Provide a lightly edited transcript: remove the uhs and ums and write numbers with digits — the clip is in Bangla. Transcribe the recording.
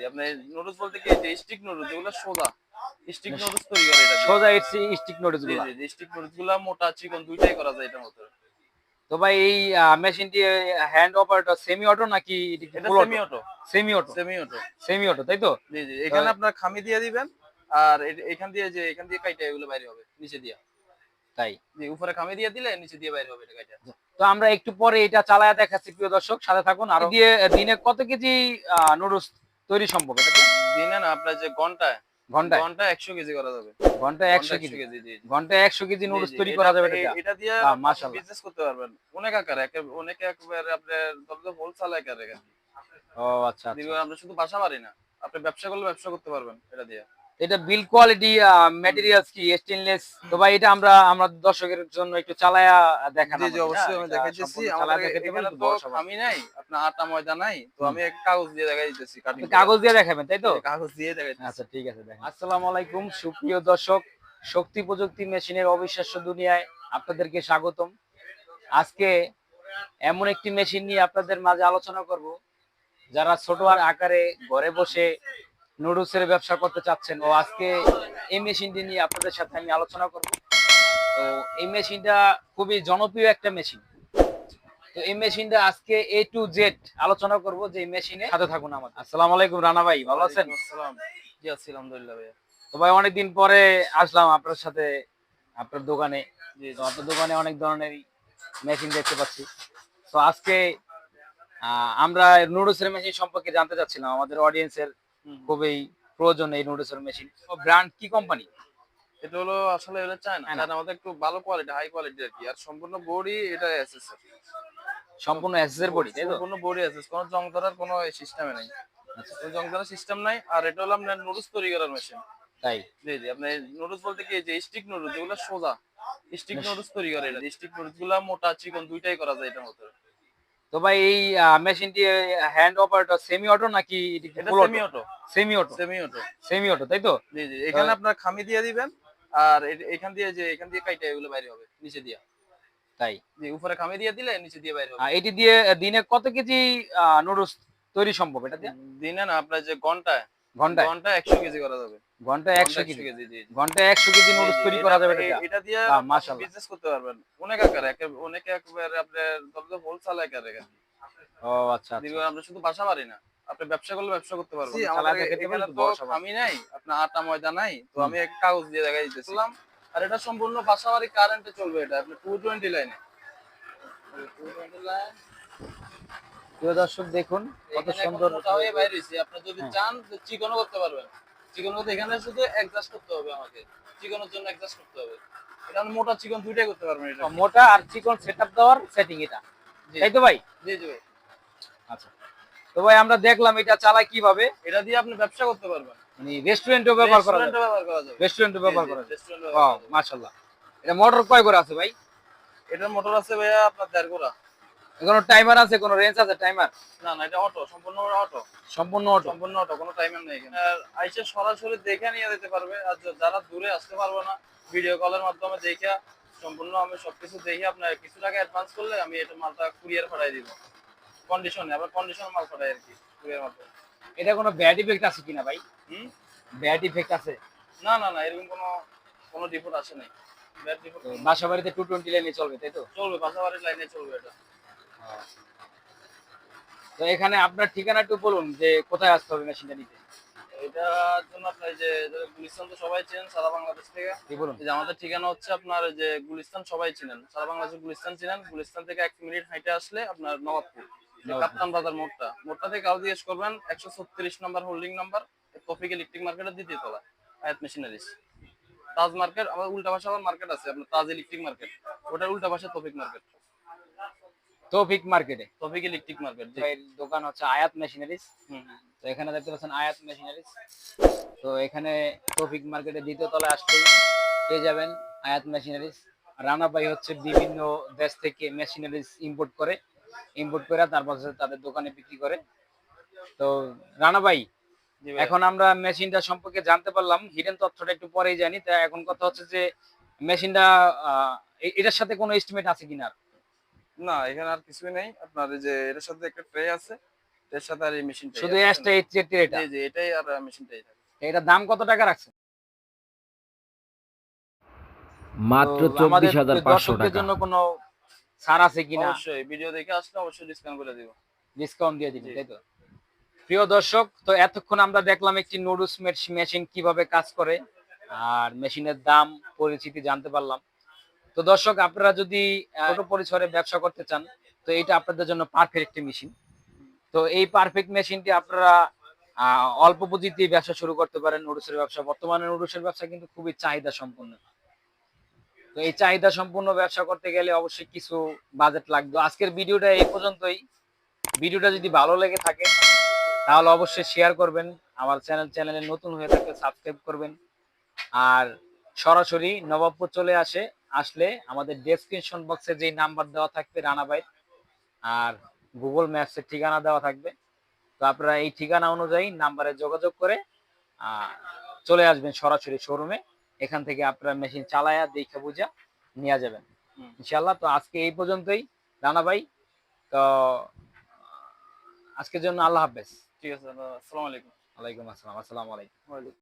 আপনার নুডলস বলতে কি যে স্টিক নুডলস যেগুলো সোজা স্টিক নুডলস তৈরি করে এটা দিয়ে। সোজা স্টিক নুডলস জি, গুলা। জি, জি, স্টিক নুডলস গুলা মোটা চিকন দুইটাই করা যায় এটার মধ্যে। তো ভাই এই মেশিনটি হ্যান্ড অপারেটর সেমি অটো নাকি এটা full semi auto? Auto, semi auto. Semi auto. Semi auto তাই তো? জি, জি। তো এখানে আপনার খামি দিয়ে দিবেন। আর এখান দিয়ে যে এখান দিয়ে কাইটা এগুলো বাইরে হবে নিচে দিয়া। তাই। জি, উপরে খামি দিয়ে দিলে নিচে দিয়ে বাইরে হবে এটা কাইটা। তো আমরা একটু পরে এটা চালায়া দেখাচ্ছি প্রিয় দর্শক, সাথে থাকুন। আর দিয়ে দিনে কত কেজি নুডলস তৈরি সম্ভব এটা দিয়ে? দিনে না আপনার যে ঘন্টায়, ঘন্টায়? ঘন্টায় ১০০ কেজি করা যাবে। ঘন্টায় ১০০ ঘন্টায় ১০০ কেজি। কেজি, জি, জি। ঘন্টায় ১০০ কেজি জি, নুডলস জি। তৈরি এটা করা যাবে এটা দিয়া? এটা দিয়ে আপনি মাশাআল্লাহ। বিজনেস করতে পারবেন। অনেক আকারে অনেকে একেবারে আপনার ধরেন হোলসেল আকারে ও আচ্ছা দীর্ঘ আচ্ছা। আমরা শুধু বাসা বাড়ি না। আপনি ব্যবসা করলে ব্যবসা করতে পারবেন এটা দিয়ে। এটা বিল্ড কোয়ালিটি হুম। ম্যাটেরিয়ালস কি স্টেনলেস? তো ভাই এটা আমরা আমরা দর্শকের জন্য একটু চালায়া দেখান জি, জি, আমাদের, হ্যাঁ? অবশ্যই আমি এটা দেখাইতেছি। সম্পূর্ণ আমাদের চালায়া দেখাতে পারলে এখানে একটু তো ভরসা পাবো। খামি নাই, আপনার আটা ময়দা নাই। তো হুম। আমি একটা কাগজ দিয়ে দেখাই দিতেছি কাটিং আপনি করে। কাগজ দিয়ে দেখাবেন তাই জি, তো? জি, কাগজ দিয়ে দেখাইতেছি। আচ্ছা ঠিক আছে দেখেন। আসসালামু আলাইকুম সুপ্রিয় দর্শক, শক্তি প্রযুক্তি মেশিনের অবিশ্বাস্য দুনিয়ায় আপনাদেরকে স্বাগতম। আজকে এমন একটি মেশিন নিয়ে আপনাদের মাঝে আলোচনা করব, যারা ছোট আর আকারে ঘরে বসে নুডলসের ব্যবসা করতে চাচ্ছেন, ও আজকে এই মেশিনটি নিয়ে আপনাদের সাথে আমি আলোচনা করব। তো এই মেশিনটা খুবই জনপ্রিয় একটা মেশিন। তো এই মেশিনটা আজকে এ টু জেড আলোচনা করব, যে এই মেশিনে সাথে থাকুন আমাদের। আসসালামু আলাইকুম রানা ভাই, ভালো আছেন? ওয়ালাইকুম আসসালাম। জি, আছি আলহামদুলিল্লাহ ভাইয়া। তো ভাই অনেকদিন পরে আসলাম আপনার সাথে, আপনার দোকানে। জি, তো জি। আপনার দোকানে অনেক ধরনের মেশিন দেখতে পাচ্ছি। তো আজকে আমরা নুডলসের মেশিন সম্পর্কে জানতে চাচ্ছিলাম, আমাদের অডিয়েন্সের হুম, হুম। খুবই প্রয়োজন এই নুডলসের মেশিন। ব্র্যান্ড কি কোম্পানি? এটা হলো আসলে এটা চায়না। তাই না? চায়না আমাদের একটু ভালো কোয়ালিটি, হাই কোয়ালিটি আরকি। আর সম্পূর্ণ বডি এটা এসএস এর। সম্পূর্ণ এসএস এর বডি তাই তো? সম্পূর্ণ বডি এসএস। কোন জং ধরার কোন সিস্টেমে নাই। আচ্ছা। কোন জং ধরার সিস্টেম নাই। আর এটা হলো আপনার নুডলস তৈরি করার মেশিন। তাই। জি, জি। আপনার নুডলস বলতে কি যে স্টিক নুডলস যেগুলো সোজা স্টিক নুডলস তৈরি করে এটা। স্টিক নুডলস গুলা মোটা চিকন দুইটাই করা যায় এটার মধ্যে। তো ভাই এই মেশিনটি হ্যান্ড অপারেটর সেমি অটো নাকি এটা full semi auto? Auto, semi auto. Semi auto. Semi auto তাই তো? জি, জি। তো এখানে আপনার খামি দিয়ে দিবেন। আর এখান দিয়ে যে এখান দিয়ে কাইটা এগুলো বাইরে হবে নিচে দিয়া। তাই। জি, উপরে খামি দিয়ে দিলে নিচে দিয়ে বাইরে হবে। এটি দিয়ে দিনে কত কেজি নুডলস তৈরি সম্ভব এটা দিয়ে? দিনে না আপনার যে ঘন্টায়, ঘন্টায়? ঘন্টায় ১০০ কেজি করা যাবে। ঘন্টায় ১০০ ঘন্টায় ১০০ কেজি? কেজি, জি, জি। ঘন্টায় ১০০ কেজি জি, নুডলস জি। তৈরি এটা করা আপনি যাবে এটা দিয়ে? এটা দিয়ে আপনি মাশাআল্লাহ। বিজনেস করতে পারবেন। অনেক আকারে অনেকে একেবারে আপনার ধরেন হোলসেল আকারে ও আচ্ছা দীর্ঘ আচ্ছা। আমরা শুধু বাসা বাড়ি না। আপনি ব্যবসা করলে ব্যবসা করতে পারবেন। আমাদের চালায় দেখাতে পারলে এখানে একটু তো ভরসা পাবো। খামি নাই, আপনার আটা ময়দা নাই। তো হুম। আমি একটা কাগজ দিয়ে দেখাই দিতেছিলাম। আর এটা সম্পূর্ণ বাসা বাড়ি কারেন্টে চলবে এটা। আপনি 220 লাইনে। 220 লাইন প্রিয় দর্শক দেখুন কত এখানে এখন সুন্দর। মোটা হয়ে বাইর হইছে। আপনি যদি হ্যাঁ। চান তো চিকনও করতে পারবেন। চিকন করতে এখানে শুধু অ্যাডজাস্ট করতে হবে আমাকে। চিকনের জন্য অ্যাডজাস্ট করতে হবে। এটা আপনি মোটা চিকন দুইটাই করতে পারবেন এটা। মোটা আর চিকন সেটআপ দেওয়ার সেটিং এটা। জি, তাই তো ভাই? জি, জি ভাই। আচ্ছা। তো ভাই আমরা দেখলাম এটা চালায় কিভাবে? এটা দিয়ে আপনি ব্যবসা করতে পারবেন। মানে রেস্টুরেন্টও ব্যবহার করা যাবে। রেস্টুরেন্টে ব্যবহার করা যাবে। রেস্টুরেন্টে জি, ব্যবহার জি, করা যাবে। রেস্টুরেন্টে ব্যবহার ওয়াও করা যাবে। মাশাআল্লাহ। এটা মোটর কয় করে আছে ভাই? এটার মোটর আছে ভাইয়া আপনার ১.৫ গোড়া। কোনো টাইমার আছে, কোনো রেঞ্জ আছে টাইমার? না, না, এটা অটো, সম্পূর্ণ অটো। সম্পূর্ণ অটো? সম্পূর্ণ অটো, কোনো টাইমার নেই এখানে। আর আইসা সরাসরি দেখে নিয়ে যেতে পারবে। আর যারা দূরে আসতে পারবে না, ভিডিও কলের মাধ্যমে দেইখা সম্পূর্ণ আমি সবকিছু দেখে আপনার কিছু টাকা অ্যাডভান্স করলে আমি এটা মালটা কুরিয়ার পাঠায় দিব। কন্ডিশনে, আবার কন্ডিশন মাল পাঠাই আরকি কুরিয়ার মাধ্যমে। এটা কোনো ব্যাড ইফেক্ট আছে কিনা ভাই? হুম? ব্যাড ইফেক্ট আছে? না, না, না, এরকম কোনো রিপোর্ট আসে নাই। ব্যাড রিপোর্ট তো কোনো বাসা বাড়িতে 220 লাইনে চলবে তাই তো? চলবে, বাসাবাড়ির লাইনে চলবে এটা। তো এখানে আপনার ঠিকানা একটু বলুন, যে কোথায় আসতে হবে মেশিনটা নিতে? এটার জন্য আপনার এই যে গুলিস্তান তো সবাই চেনেন সারা বাংলাদেশ থেকে। জি বলুন। এই যে আমাদের ঠিকানা হচ্ছে আপনার এই যে গুলিস্তান সবাই চিনেন। সারা বাংলাদেশে গুলিস্তান চিনেন। গুলিস্তান থেকে ১ মিনিট হাঁইটে আসলে আপনার নবাবপুর। যে নবাবপুর। কাপ্তান বাজার মোড়টা। মোড়টা থেকে কাউ জিজ্ঞেস করবেন ১৩৬ নাম্বার হোল্ডিং নাম্বার তৌফিক ইলেকট্রিক মার্কেটের ২য় তলায়। আয়াত মেশিনারিজ। তাজ মার্কেট আবার উল্টা পাশে আবার মার্কেট আছে আপনার তাজ ইলেকট্রিক মার্কেট। ওটার উল্টা পাশে তৌফিক মার্কেট। তৌফিক মার্কেটে। তৌফিক ইলেকট্রিক মার্কেট, জি। ভাইয়ের দোকান হচ্ছে আয়াত মেশিনারিজ। হুম, হুম। তো এখানে দেখতে পাচ্ছেন আয়াত মেশিনারিজ। তো এখানে তৌফিক মার্কেটের ২য় তলায় আসলেই পেয়ে যাবেন আয়াত মেশিনারিজ। রানা ভাই হচ্ছে বিভিন্ন দেশ থেকে মেশিনারিজ ইম্পোর্ট করে তারপর হচ্ছে তাদের দোকানে বিক্রি করে। তো রানা ভাই, জি ভাইয়া। এখন আমরা মেশিনটা সম্পর্কে জানতে পারলাম, হিডেন তথ্যটা একটু পরেই জানি। তা এখন কথা হচ্ছে যে মেশিনটা এটার সাথে কোনো এস্টিমেট আছে কিনা? না, এখানে আর কিছুই নেই। আপনার এই যে এটার সাথে একটা ট্রে আছে। এর সাথে আর এই মেশিনটাই শুধু এসটা এইচটি এটা। জি জি, এটাই আর মেশিনটাই থাকে। এটার দাম কত টাকা রাখছেন? তো মাত্র আমাদের 24,500 দর্শকদের টাকা। জন্য কোনো ছাড় আছে কিনা? অবশ্যই ভিডিও দেখে আসলে অবশ্যই ডিসকাউন্ট করে দিব। ডিসকাউন্ট দিয়ে দিবেন, জি তাই তো? প্রিয় দর্শক, তো এতক্ষণ আমরা দেখলাম একটি নুডলস মেশিন কিভাবে কাজ করে, আর মেশিনের দাম পরিচিতি জানতে পারলাম। তো দর্শক, আপনারা যদি ছোট পরিসরে ব্যবসা করতে চান, তো এটা আপনাদের জন্য পারফেক্ট একটি মেশিন। তো এই পারফেক্ট মেশিনটি আপনারা অল্প পুঁজিতে ব্যবসা শুরু করতে পারেন। নুডলসের ব্যবসা, বর্তমানে নুডলসের ব্যবসা কিন্তু খুবই চাহিদা সম্পন্ন। তো এই চাহিদা সম্পূর্ণ ব্যবসা করতে গেলে অবশ্যই কিছু বাজেট লাগবে। আজকের ভিডিওটা এই পর্যন্তই। ভিডিওটা যদি ভালো লেগে থাকে তাহলে অবশ্যই শেয়ার করবেন। আমার চ্যানেলে নতুন হয়ে থাকলে সাবস্ক্রাইব করবেন। আর সরাসরি নবাবপুর চলে আসলে আমাদের ডেসক্রিপশন বক্সে যেই নাম্বার দেওয়া থাকবে রানা ভাই, আর গুগল ম্যাপসের ঠিকানা দেওয়া থাকবে। তো আপনারা এই ঠিকানা অনুযায়ী নাম্বারে যোগাযোগ করে আহ, চলে আসবেন সরাসরি শোরুমে। এখান থেকে আপনারা মেশিন চালায়া দেখে বুঝা নিয়ে যাবেন হুম, ইনশাল্লাহ। তো আজকে এই পর্যন্তই রানা ভাই। তো আজকের জন্য আল্লাহ হাফেজ। ঠিক আছে দাদা, আসসালামু আলাইকুম। ওয়ালাইকুম আসসালাম। আসসালামু আলাইকুম। ওয়ালাইকুম।